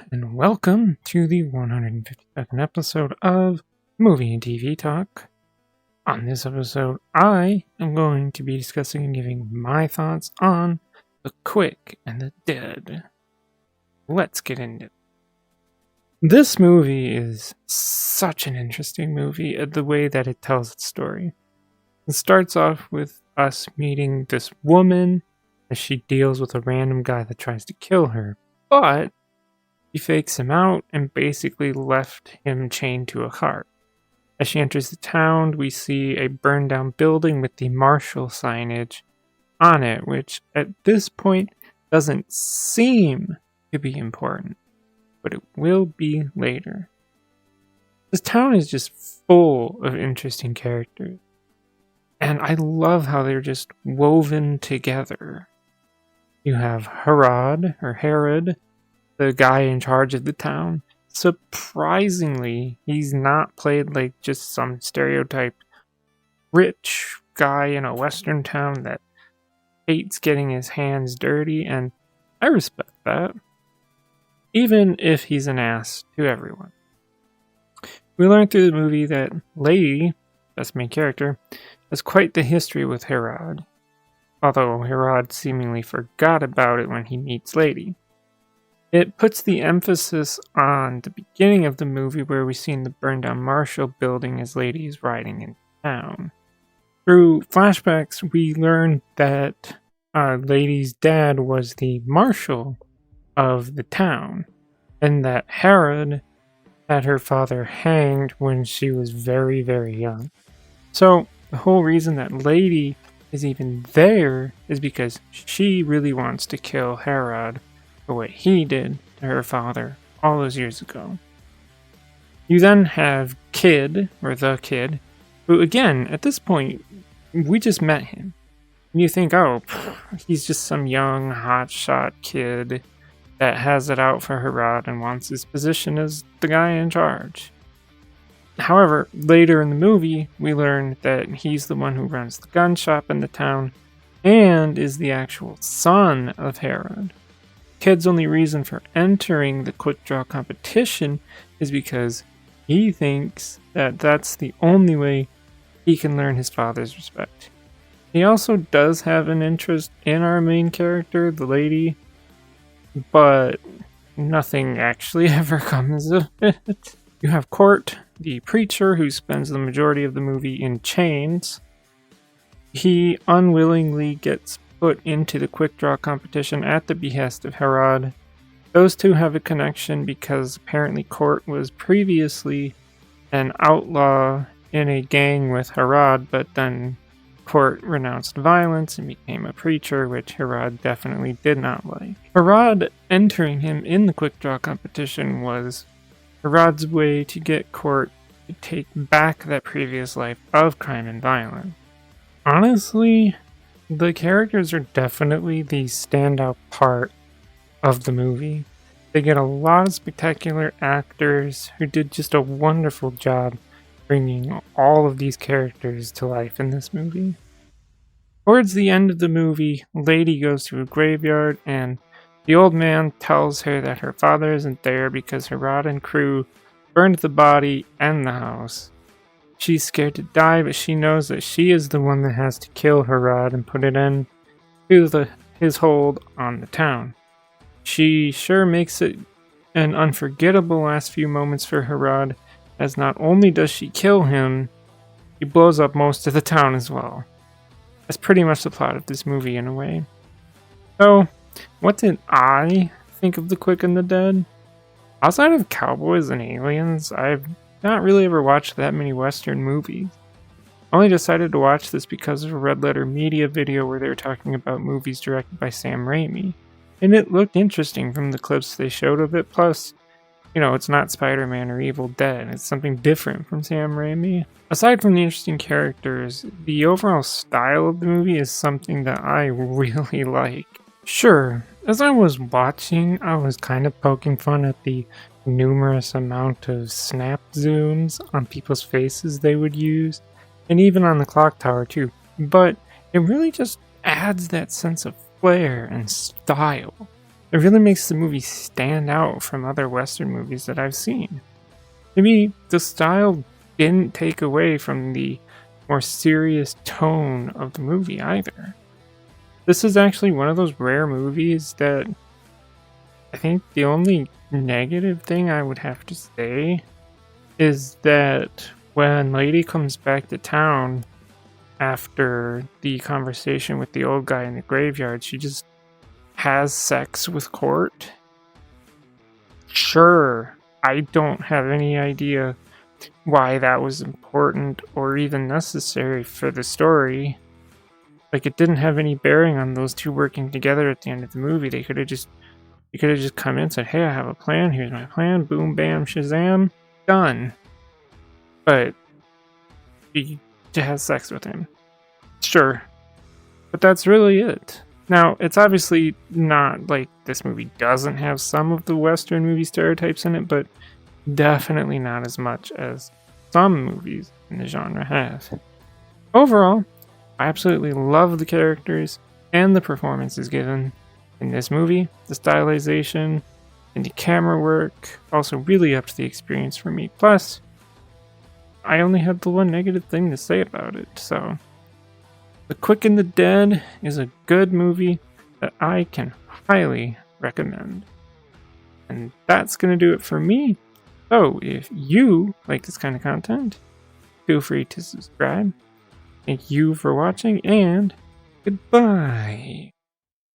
and welcome to the 152nd episode of Movie and TV Talk. On this episode, I am going to be discussing and giving my thoughts on The Quick and the Dead. Let's get into it. This movie is such an interesting movie in the way that it tells its story. It starts off with us meeting this woman as she deals with a random guy that tries to kill her, but she fakes him out and basically left him chained to a cart. As she enters the town, we see a burned down building with the Marshall signage on it, which at this point doesn't seem to be important, but it will be later. This town is just full of interesting characters, and I love how they're just woven together. You have Herod, the guy in charge of the town. Surprisingly, he's not played like just some stereotyped rich guy in a western town that hates getting his hands dirty, and I respect that, even if he's an ass to everyone. We learn through the movie that Lady, that's main character, has quite the history with Herod, although Herod seemingly forgot about it when he meets Lady. It puts the emphasis on the beginning of the movie where we see the burned down Marshall building as Lady is riding in town. Through flashbacks, we learn that Lady's dad was the marshal of the town, and that Herod had her father hanged when she was very, very young. So the whole reason that Lady is even there is because she really wants to kill Herod for what he did to her father all those years ago. You then have the kid, who again, at this point, we just met him. And you think, oh, he's just some young, hotshot kid that has it out for Herod and wants his position as the guy in charge. However, later in the movie, we learn that he's the one who runs the gun shop in the town and is the actual son of Herod. Kid's only reason for entering the quick draw competition is because he thinks that that's the only way he can learn his father's respect. He also does have an interest in our main character, the Lady, but nothing actually ever comes of it. You have Court, the preacher, who spends the majority of the movie in chains. He unwillingly gets put into the quick draw competition at the behest of Herod. Those two have a connection because apparently Court was previously an outlaw in a gang with Herod, but then Court renounced violence and became a preacher, which Herod definitely did not like. Herod entering him in the quick draw competition was Herod's way to get Court to take back that previous life of crime and violence. Honestly, the characters are definitely the standout part of the movie. They get a lot of spectacular actors who did just a wonderful job bringing all of these characters to life in this movie. Towards the end of the movie, Lady goes to a graveyard and the old man tells her that her father isn't there because Herod and crew burned the body and the house. She's scared to die, but she knows that she is the one that has to kill Herod and put it in to his hold on the town. She sure makes it an unforgettable last few moments for Herod, as not only does she kill him, she blows up most of the town as well. That's pretty much the plot of this movie in a way. So, what did I think of The Quick and the Dead? Outside of cowboys and aliens, I've not really ever watched that many Western movies. I only decided to watch this because of a Red Letter Media video where they were talking about movies directed by Sam Raimi. And it looked interesting from the clips they showed of it, plus, it's not Spider-Man or Evil Dead, it's something different from Sam Raimi. Aside from the interesting characters, the overall style of the movie is something that I really like. Sure, as I was watching, I was kind of poking fun at the numerous amount of snap zooms on people's faces they would use, and even on the clock tower too, but it really just adds that sense of flair and style. It really makes the movie stand out from other Western movies that I've seen. Maybe the style didn't take away from the more serious tone of the movie either. This is actually one of those rare movies that I think the only negative thing I would have to say is that when Lady comes back to town after the conversation with the old guy in the graveyard, she just has sex with Court. Sure, I don't have any idea why that was important or even necessary for the story. Like, it didn't have any bearing on those two working together at the end of the movie. They could have just come in and said, "Hey, I have a plan. Here's my plan. Boom, bam, shazam, done." But to have sex with him, sure, but that's really it. Now, it's obviously not like this movie doesn't have some of the Western movie stereotypes in it, but definitely not as much as some movies in the genre have. Overall, I absolutely love the characters and the performances given in this movie. The stylization and the camera work also really upped the experience for me. Plus, I only had the one negative thing to say about it, so The Quick and the Dead is a good movie that I can highly recommend. And that's going to do it for me. So, if you like this kind of content, feel free to subscribe. Thank you for watching, and goodbye.